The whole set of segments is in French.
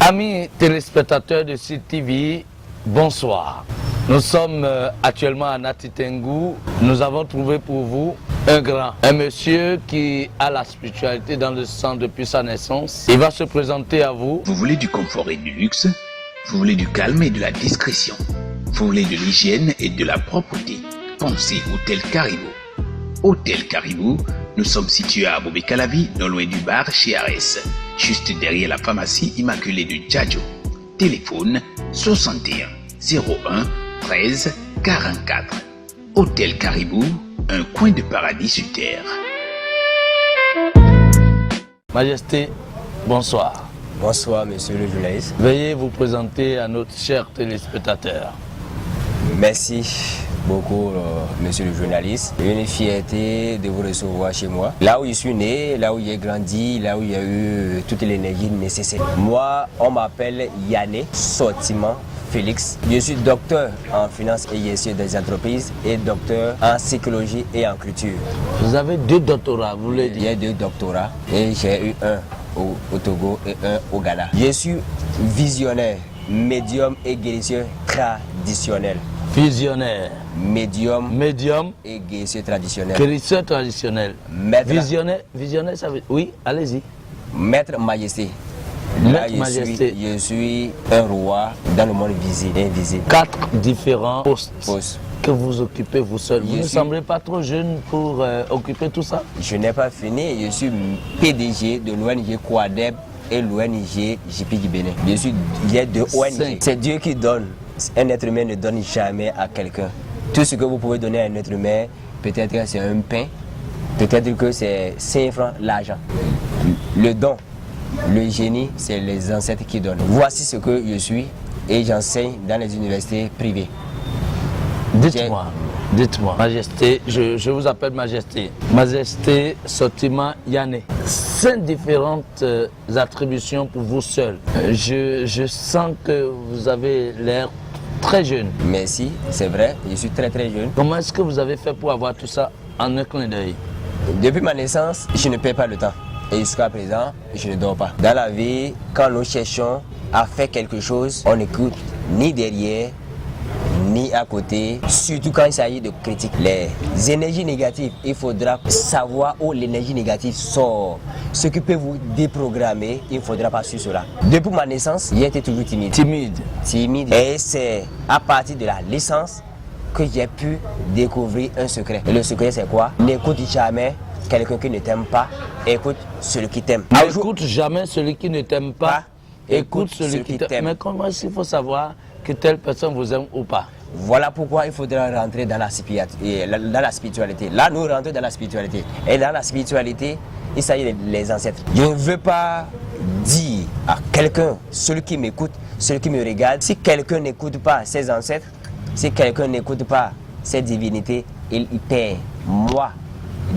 Amis téléspectateurs de CTV, bonsoir. Nous sommes actuellement à Natitengu. Nous avons trouvé pour vous un monsieur qui a la spiritualité dans le sang depuis sa naissance. Il va se présenter à vous. Vous voulez du confort et du luxe? Vous voulez du calme et de la discrétion? Vous voulez de l'hygiène et de la propreté? Pensez Hôtel Caribou. Hôtel Caribou, nous sommes situés à Bobé-Calavi, non loin du bar chez Arès, juste derrière la pharmacie immaculée de Djadjo. Téléphone 61 01 13 44. Hôtel Caribou, un coin de paradis sur terre. Majesté, bonsoir. Bonsoir, monsieur le journaliste. Veuillez vous présenter à notre cher téléspectateur. Merci beaucoup, monsieur le journaliste. Une fierté de vous recevoir chez moi. Là où je suis né, là où j'ai grandi, là où il y a eu toute l'énergie nécessaire. Moi, on m'appelle Yanné Sortiment Félix. Je suis docteur en finance et gestion des entreprises et docteur en psychologie et en culture. Vous avez 2 doctorats, vous voulez dire? J'ai 2 doctorats et j'ai eu un au Togo et un au Ghana. Je suis visionnaire, médium et guérisseur traditionnel. Visionnaire. Médium et guérisseur traditionnel. Guérisseur traditionnel. Visionnaire, ça veut... Oui, allez-y. Maître Majesté. Maître Majesté. Je suis un roi dans le monde visible et invisible. 4 différents postes que vous occupez vous seul. Vous ne semblez pas trop jeune pour occuper tout ça? Je n'ai pas fini. Je suis PDG de l'ONG Quadeb et l'ONG JP du Bénin. J'ai 2 ONG. C'est Dieu qui donne. Un être humain ne donne jamais à quelqu'un. Tout ce que vous pouvez donner à un être humain, peut-être que c'est un pain, peut-être que c'est 5 francs, l'argent. Le don, le génie, c'est les ancêtres qui donnent. Voici ce que je suis et j'enseigne dans les universités privées. Dites-moi, Majesté, je vous appelle Majesté. Majesté Sortiment Yanné. 5 différentes attributions pour vous seul. Je sens que vous avez l'air très jeune. Merci, c'est vrai, je suis très jeune. Comment est-ce que vous avez fait pour avoir tout ça en un clin d'œil? Depuis ma naissance, je ne perds pas le temps. Et jusqu'à présent, je ne dors pas. Dans la vie, quand nous cherchons à faire quelque chose, on n'écoute ni derrière, ni à côté, surtout quand il s'agit de critiques. Les énergies négatives, il faudra savoir où l'énergie négative sort. Ce qui peut vous déprogrammer, il ne faudra pas suivre cela. Depuis ma naissance, j'ai été toujours timide. Timide. Et c'est à partir de la naissance que j'ai pu découvrir un secret. Et le secret, c'est quoi? N'écoute jamais quelqu'un qui ne t'aime pas, écoute celui qui t'aime. N'écoute jamais celui qui ne t'aime pas, écoute celui qui t'aime. Mais comment est-ce qu'il faut savoir que telle personne vous aime ou pas? Voilà pourquoi il faudra rentrer dans la spiritualité. Là, nous rentrons dans la spiritualité. Et dans la spiritualité, il s'agit des ancêtres. Je ne veux pas dire à quelqu'un, celui qui m'écoute, celui qui me regarde, si quelqu'un n'écoute pas ses ancêtres, si quelqu'un n'écoute pas ses divinités, il perd. Moi,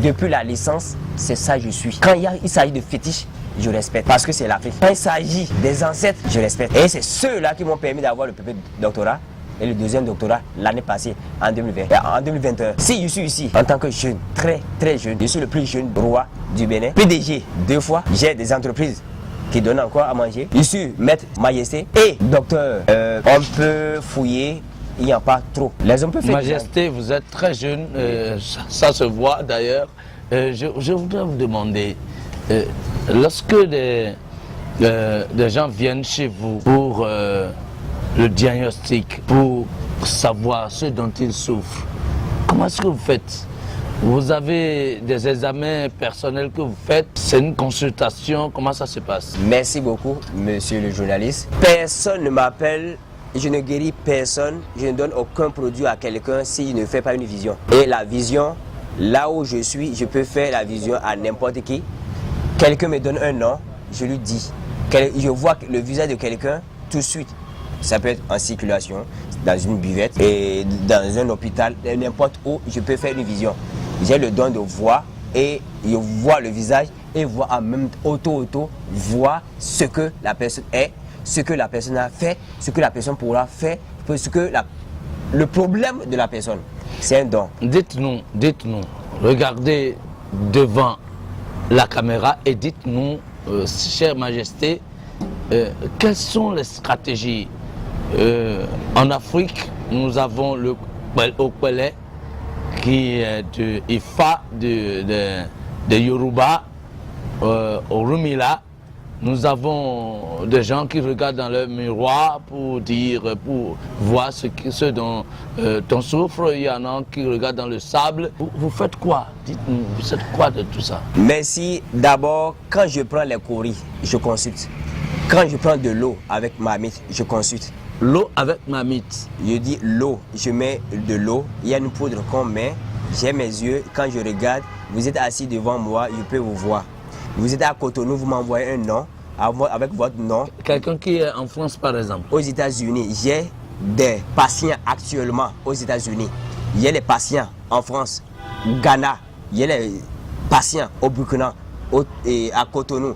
depuis la licence, c'est ça que je suis. Quand il s'agit de fétiches, je respecte parce que c'est l'Afrique. Quand il s'agit des ancêtres, je respecte. Et c'est ceux-là qui m'ont permis d'avoir le premier doctorat et le 2e doctorat l'année passée, en 2021. Si je suis ici en tant que jeune, très jeune, je suis le plus jeune roi du Bénin, PDG 2 fois, j'ai des entreprises qui donnent encore à manger. Je suis Maître Majesté et docteur. On peut fouiller. Il n'y a pas trop. Les hommes peuvent faire. Majesté, vous êtes très jeune, ça se voit d'ailleurs. Je voudrais vous demander, lorsque des gens viennent chez vous pour le diagnostic, pour savoir ce dont ils souffrent, comment est-ce que vous faites? Vous avez des examens personnels que vous faites? C'est une consultation? Comment ça se passe? Merci beaucoup, monsieur le journaliste. Personne ne m'appelle. Je ne guéris personne, je ne donne aucun produit à quelqu'un s'il ne fait pas une vision. Et la vision, là où je suis, je peux faire la vision à n'importe qui. Quelqu'un me donne un nom, je lui dis. Je vois le visage de quelqu'un tout de suite. Ça peut être en circulation, dans une buvette, et dans un hôpital, n'importe où, je peux faire une vision. J'ai le don de voir et je vois le visage et voir en même temps, voir ce que la personne est, ce que la personne a fait, ce que la personne pourra faire, ce que le problème de la personne, c'est un don. Dites-nous, regardez devant la caméra et dites-nous, chère Majesté, quelles sont les stratégies en Afrique? Nous avons le Okwele qui est de Ifa, de Yoruba, au Rumila. Nous avons des gens qui regardent dans leur miroir pour voir ce dont on souffre. Il y en a qui regardent dans le sable. Vous faites quoi? Dites-nous, vous faites quoi de tout ça? Merci. D'abord, quand je prends les coris, je consulte. Quand je prends de l'eau avec ma mythe, je consulte. L'eau avec ma mythe. Je dis l'eau, je mets de l'eau. Il y a une poudre qu'on met. J'ai mes yeux. Quand je regarde, vous êtes assis devant moi, je peux vous voir. Vous êtes à Cotonou, vous m'envoyez un nom avec votre nom. Quelqu'un qui est en France, par exemple. Aux États-Unis, j'ai des patients actuellement aux États-Unis. Il y a les patients en France, au Ghana. Il y a les patients au Burkina et à Cotonou.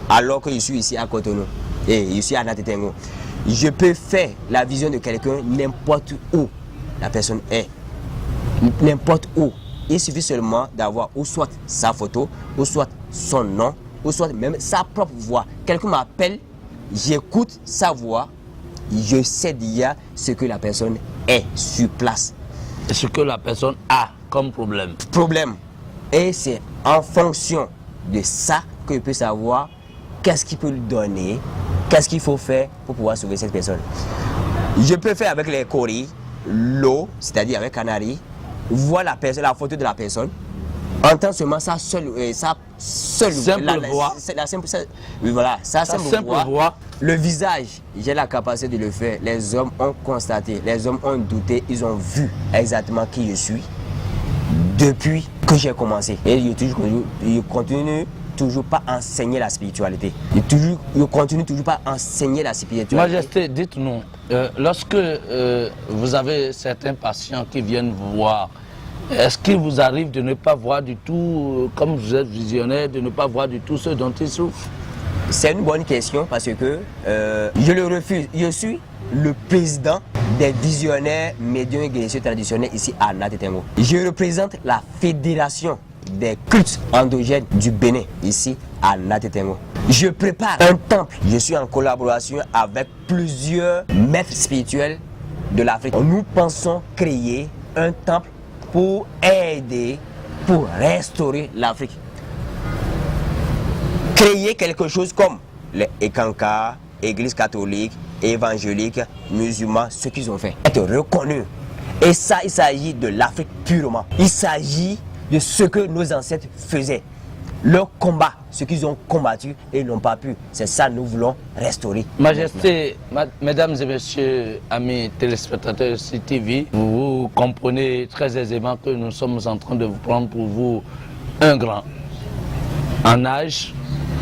Alors que je suis ici à Cotonou et je suis à Natetengo. Je peux faire la vision de quelqu'un n'importe où la personne est. N'importe où. Il suffit seulement d'avoir ou soit sa photo, ou soit son nom, ou soit même sa propre voix. Quelqu'un m'appelle, j'écoute sa voix, je sais déjà ce que la personne est sur place. Et ce que la personne a comme problème. Et c'est en fonction de ça que je peux savoir qu'est-ce qu'il peut lui donner, qu'est-ce qu'il faut faire pour pouvoir sauver cette personne. Je peux faire avec les coris, l'eau, c'est-à-dire avec canari, voir la photo de la personne, entendre seulement sa seule voix. La simple voix. Le visage, j'ai la capacité de le faire. Les hommes ont constaté, les hommes ont douté, ils ont vu exactement qui je suis depuis que j'ai commencé. Et je continue toujours pas à enseigner la spiritualité. Je continue toujours pas à enseigner la spiritualité. Majesté, dites-nous, lorsque vous avez certains patients qui viennent vous voir, est-ce qu'il vous arrive de ne pas voir du tout, comme vous êtes visionnaire, de ne pas voir du tout ce dont ils souffrent? C'est une bonne question parce que je le refuse. Je suis le président des visionnaires médiums et guérisseurs traditionnels ici à Natetengo. Je représente la fédération des cultes endogènes du Bénin ici à Natetengo. Je prépare un temple. Je suis en collaboration avec plusieurs maîtres spirituels de l'Afrique. Nous pensons créer un temple pour aider, pour restaurer l'Afrique. Créer quelque chose comme les Ekanka, Église catholique, évangélique, musulmans, ce qu'ils ont fait. Être reconnus. Et ça, il s'agit de l'Afrique purement. Il s'agit de ce que nos ancêtres faisaient. Leur combat, ce qu'ils ont combattu et ils n'ont pas pu. C'est ça que nous voulons restaurer. Majesté, mesdames et messieurs, amis téléspectateurs de CTV, vous comprenez très aisément que nous sommes en train de vous prendre pour vous un grand. En âge,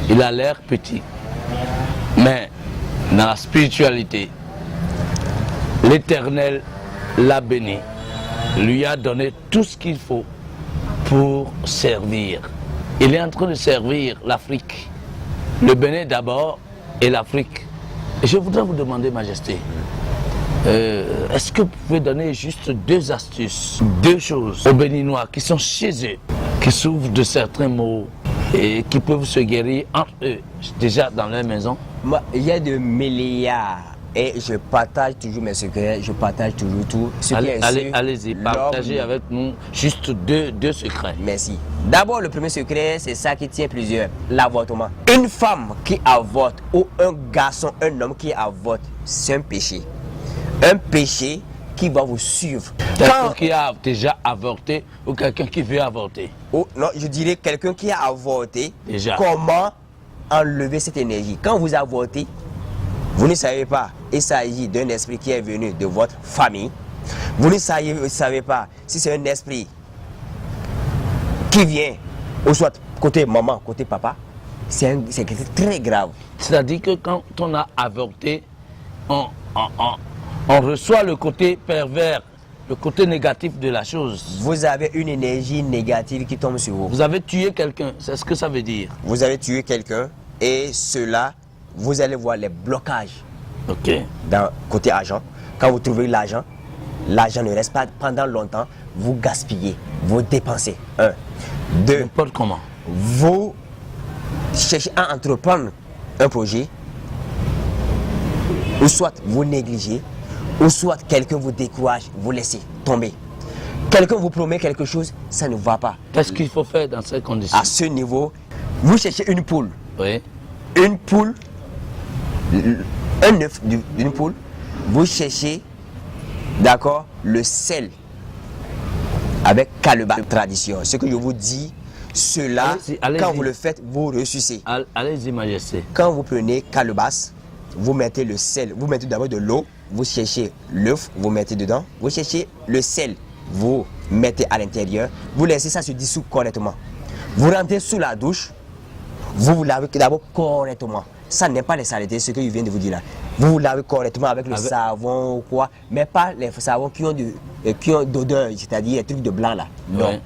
il a l'air petit. Mais dans la spiritualité, l'Éternel l'a béni, lui a donné tout ce qu'il faut pour servir. Il est en train de servir l'Afrique, le Bénin d'abord et l'Afrique. Je voudrais vous demander, Majesté, est-ce que vous pouvez donner juste 2 astuces, 2 choses aux Béninois qui sont chez eux, qui souffrent de certains maux et qui peuvent se guérir entre eux, déjà dans leur maison? Moi, il y a de milliards et je partage toujours mes secrets, je partage toujours tout. Allez-y, partagez avec nous juste deux secrets. Merci. D'abord, le premier secret, c'est ça qui tient plusieurs, l'avortement. Une femme qui avorte ou un garçon, un homme qui avorte, c'est un péché. Un péché qui va vous suivre. Quelqu'un qui a déjà avorté ou quelqu'un qui veut avorter? Oh, non, je dirais quelqu'un qui a avorté. Déjà. Comment enlever cette énergie? Quand vous avortez, vous ne savez pas, il s'agit d'un esprit qui est venu de votre famille. Vous ne savez pas si c'est un esprit qui vient, ou soit côté maman, côté papa. C'est très grave. C'est-à-dire que quand on a avorté, on reçoit le côté pervers, le côté négatif de la chose. Vous avez une énergie négative qui tombe sur vous. Vous avez tué quelqu'un, c'est ce que ça veut dire. Vous avez tué quelqu'un et cela, vous allez voir les blocages. Ok. Dans côté argent, quand vous trouvez l'argent, l'argent ne reste pas pendant longtemps, vous gaspillez, vous dépensez. 1. 2. N'importe comment. Vous cherchez à entreprendre un projet, ou soit vous négligez, ou soit quelqu'un vous décourage, vous laissez tomber. Quelqu'un vous promet quelque chose, ça ne va pas. Qu'est-ce qu'il faut faire dans ces conditions? À ce niveau, vous cherchez une poule. Oui. Une poule, un œuf d'une poule, vous cherchez, d'accord, le sel avec calebasse tradition. Ce que je vous dis, cela, allez-y. quand vous le faites, vous ressuscitez. Allez-y, Majesté. Quand vous prenez calebasse, vous mettez le sel, vous mettez d'abord de l'eau, vous cherchez l'œuf, vous mettez dedans, vous cherchez le sel, vous mettez à l'intérieur, vous laissez ça se dissoudre correctement. Vous rentrez sous la douche, vous vous lavez d'abord correctement. Ça n'est pas les saletés, ce que je viens de vous dire là. Vous vous lavez correctement avec le savon ou quoi, mais pas les savons qui ont d'odeur, c'est-à-dire les trucs de blanc là. Non. Ouais.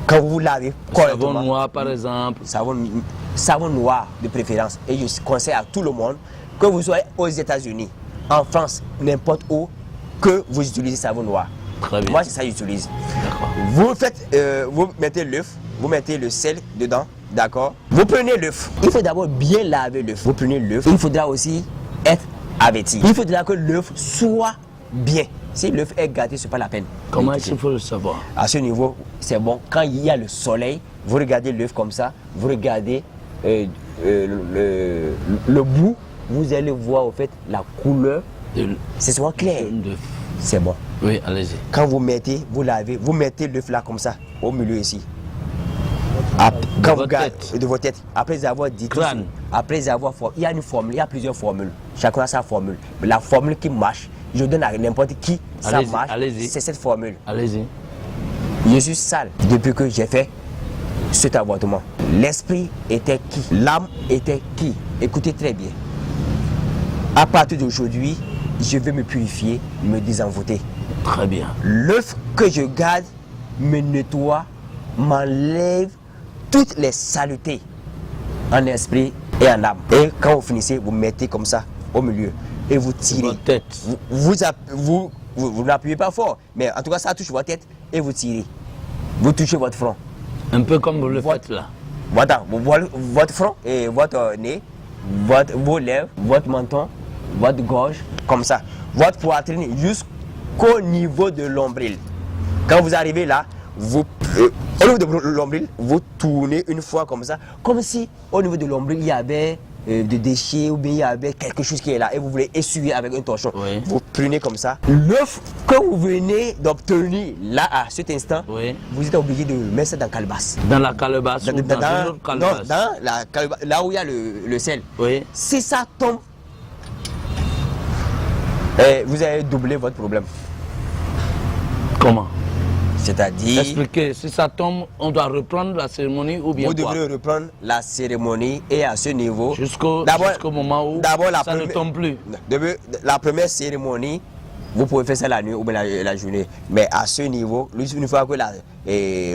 Quand vous vous lavez correctement. Savon noir par exemple. Savon noir de préférence. Et je conseille à tout le monde, que vous soyez aux États-Unis, en France, n'importe où, que vous utilisez savon noir. Très bien. Moi, c'est ça que j'utilise. D'accord. Vous faites, vous mettez l'œuf, vous mettez le sel dedans, d'accord. Vous prenez l'œuf. Il faut d'abord bien laver l'œuf. Vous prenez l'œuf. Il faudra aussi être averti. Il faudra que l'œuf soit bien. Si l'œuf est gâté, c'est pas la peine. Comment est-ce qu'il faut le savoir? À ce niveau, c'est bon. Quand il y a le soleil, vous regardez l'œuf comme ça, vous regardez le bout, vous allez voir au fait la couleur. C'est souvent clair. C'est bon. Oui, allez-y. Quand vous mettez, vous lavez, vous mettez l'œuf là comme ça, au milieu ici. Quand vous gardez de votre tête, après avoir dit tout ça, après avoir, il y a une formule, il y a plusieurs formules. Chacun a sa formule. Mais la formule qui marche, je donne à n'importe qui, ça marche. C'est cette formule. Allez-y. Je suis sale depuis que j'ai fait cet avortement. L'esprit était qui? L'âme était qui? Écoutez très bien. À partir d'aujourd'hui, je vais me purifier, me désenvoûter. Très bien. L'œuf que je garde me nettoie, m'enlève toutes les saletés en esprit et en âme. Et quand vous finissez, vous mettez comme ça au milieu et vous tirez. Votre tête. Vous n'appuyez pas fort, mais en tout cas ça touche votre tête et vous tirez. Vous touchez votre front. Un peu comme vous le faites là. Voilà, votre front et votre nez, vos lèvres, votre menton, votre gorge, comme ça. Votre poitrine jusqu'au niveau de l'ombril. Quand vous arrivez là, au niveau de l'ombril, vous tournez une fois comme ça, comme si au niveau de l'ombril il y avait des déchets ou bien il y avait quelque chose qui est là et vous voulez essuyer avec un torchon. Oui. Vous prenez comme ça. L'œuf que vous venez d'obtenir là à cet instant, oui, vous êtes obligé de mettre ça dans la calebasse. Dans la calebasse ou dans une autre calebasse? Non, dans la calebasse, là où il y a le sel. Oui. Si ça tombe, vous allez doubler votre problème. Comment? C'est-à-dire... Expliquez, si ça tombe, on doit reprendre la cérémonie ou bien vous quoi? devrez reprendre la cérémonie et à ce niveau... Jusqu'au moment où ça ne tombe plus. La première cérémonie, vous pouvez faire ça la nuit ou bien la journée. Mais à ce niveau, une fois que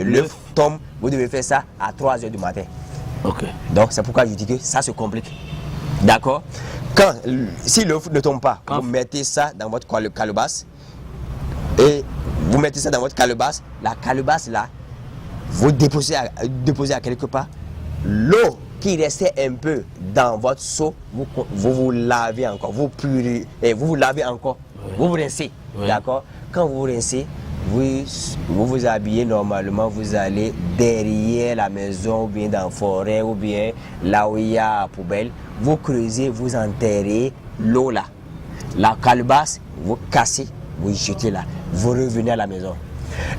l'œuf tombe, vous devez faire ça à 3 h du matin. Ok. Donc c'est pourquoi je dis que ça se complique. D'accord? Si l'œuf ne tombe pas, vous mettez ça dans votre calebasse et vous mettez ça dans votre calebasse. La calebasse là, vous déposez à quelque part. L'eau qui restait un peu dans votre seau, vous lavez encore, vous purifiez, vous lavez encore, oui, vous rincez. Oui. D'accord? Quand vous rincez, vous habillez normalement, vous allez derrière la maison ou bien dans la forêt ou bien là où il y a la poubelle, vous creusez, vous enterrez l'eau là. La calebasse, vous cassez, vous jetez là, vous revenez à la maison.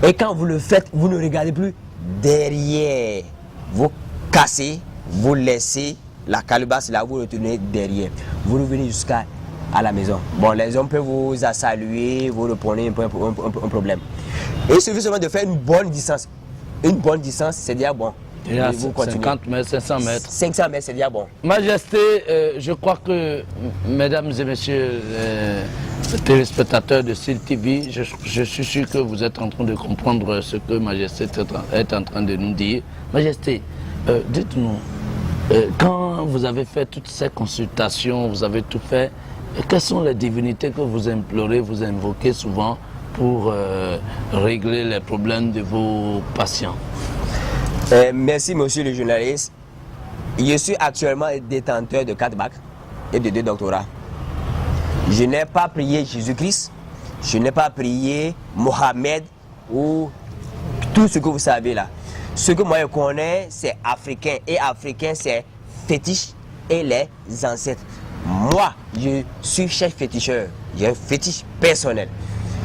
Et quand vous le faites, vous ne regardez plus derrière. Vous cassez, vous laissez la calebasse là, vous retournez derrière. Vous revenez jusqu'à la maison. Bon, les hommes peuvent vous saluer, vous reprenez un problème. Et il suffit seulement de faire une bonne distance. Une bonne distance, c'est déjà bon. Déjà, 50 mètres, 500 mètres. 500 mètres, c'est déjà bon. Majesté, je crois que, mesdames et messieurs les téléspectateurs de SIL TV, je suis sûr que vous êtes en train de comprendre ce que Majesté est en train de nous dire. Majesté, dites-nous, quand vous avez fait toutes ces consultations, vous avez tout fait, quelles sont les divinités que vous implorez, vous invoquez souvent pour régler les problèmes de vos patients? Merci, monsieur le journaliste. Je suis actuellement détenteur de 4 bacs et de 2 doctorats. Je n'ai pas prié Jésus-Christ, je n'ai pas prié Mohamed ou tout ce que vous savez là. Ce que moi je connais, c'est africain. Et africain, c'est fétiche et les ancêtres. Moi, je suis chef féticheur. J'ai un fétiche personnel.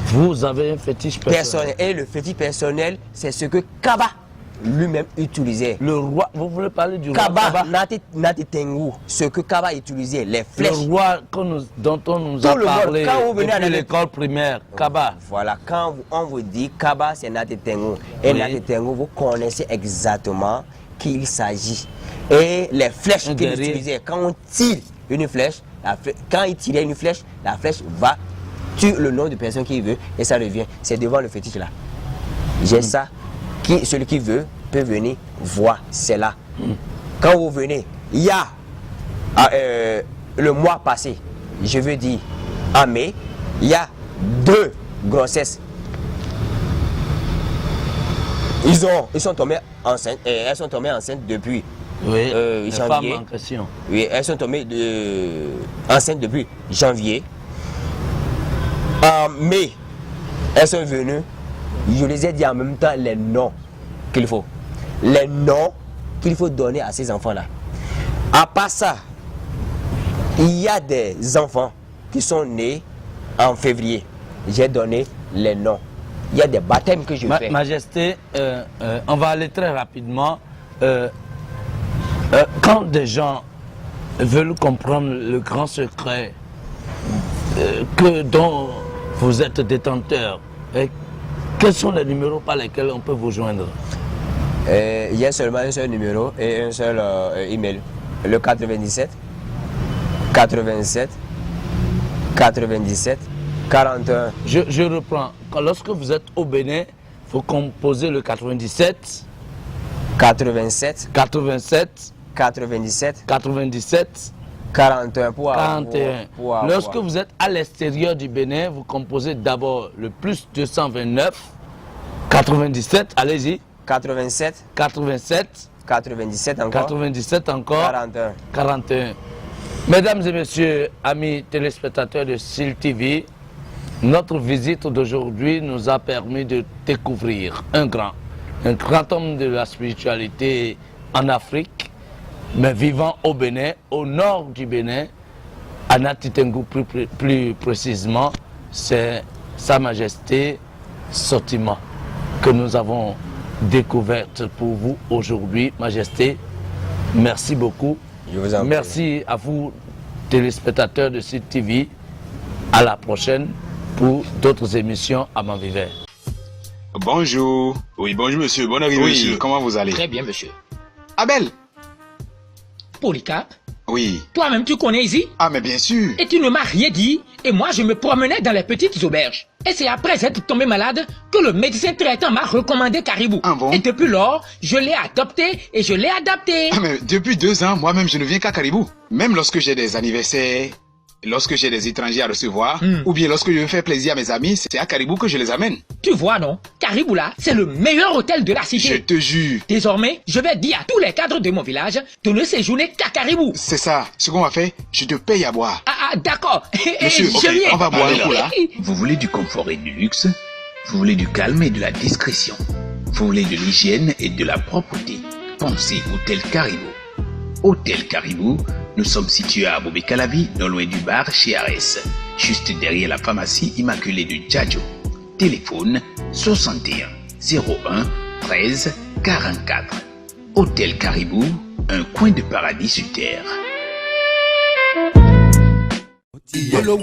Vous avez un fétiche personnel. Et le fétiche personnel, c'est ce que Kaba lui-même utilisait. Le roi, vous voulez parler du roi Kaba Nati Tengu, ce que Kaba utilisait, les flèches. Le roi dont on nous a parlé depuis l'école primaire, Kaba. Voilà, quand on vous dit Kaba, c'est Nati Tengu. Et oui. Nati Tengu, vous connaissez exactement qui il s'agit. Et les flèches qu'il utilisait, quand on tire une flèche, quand il tirait une flèche, la flèche va tuer le nom de personne qu'il veut et ça revient. C'est devant le fétiche là. J'ai ça. Celui qui veut peut venir voir, c'est là. Quand vous venez, il y a le mois passé, je veux dire en mai, il y a 2 grossesses. Ils sont tombés enceintes, elles sont tombées enceintes depuis janvier. En question. Oui, elles sont tombées enceintes depuis janvier. En mai, elles sont venues. Je les ai dit en même temps les noms qu'il faut. Les noms qu'il faut donner à ces enfants-là. À part ça, il y a des enfants qui sont nés en février. J'ai donné les noms. Il y a des baptêmes que je fais. Majesté, on va aller très rapidement. Quand des gens veulent comprendre le grand secret dont vous êtes détenteur, quels sont les numéros par lesquels on peut vous joindre? Il y a seulement un seul numéro et un seul email. Le 97 87 97 41. Je reprends. Lorsque vous êtes au Bénin, il faut composer le 97 87 87 97 97 41 41. Lorsque vous êtes à l'extérieur du Bénin, vous composez d'abord le plus 229 97, allez-y. 87 87 97 encore 97 encore 41 41. Mesdames et messieurs, amis téléspectateurs de SIL TV, notre visite d'aujourd'hui nous a permis de découvrir un grand homme de la spiritualité en Afrique, mais vivant au Bénin, au nord du Bénin, à Nati Tengu plus précisément, c'est Sa Majesté Sotima que nous avons découverte pour vous aujourd'hui. Majesté, merci beaucoup. Je vous en prie. Merci à vous, téléspectateurs de SIL TV. À la prochaine pour d'autres émissions à mon vivant. Bonjour. Oui, bonjour monsieur, bonne arrivée monsieur. Comment vous allez? Très bien, monsieur. Abel. Polycarpe, Oui. toi-même tu connais ici? Ah mais bien sûr. Et tu ne m'as rien dit, et moi je me promenais dans les petites auberges. Et c'est après être tombé malade que le médecin traitant m'a recommandé Caribou. Ah bon? Et depuis lors, je l'ai adopté et je l'ai adapté. Ah mais depuis 2 ans, moi-même je ne viens qu'à Caribou. Même lorsque j'ai des anniversaires, lorsque j'ai des étrangers à recevoir, ou bien lorsque je veux faire plaisir à mes amis, c'est à Caribou que je les amène. Tu vois non? Caribou là, c'est le meilleur hôtel de la cité. Je te jure. Désormais, je vais dire à tous les cadres de mon village de ne séjourner qu'à Caribou. C'est ça. Ce qu'on va faire, je te paye à boire. Ah, d'accord. Monsieur, Je ok, viens. on va boire Allez un coup là. là. Vous voulez du confort et du luxe? Vous voulez du calme et de la discrétion? Vous voulez de l'hygiène et de la propreté? Pensez Hôtel Caribou. Hôtel Caribou, nous sommes situés à Bobé-Calavi, non loin du bar chez Arès, juste derrière la pharmacie immaculée de Djadjo. Téléphone 61 01 13 44. Hôtel Caribou, un coin de paradis sur terre. Otiyelo,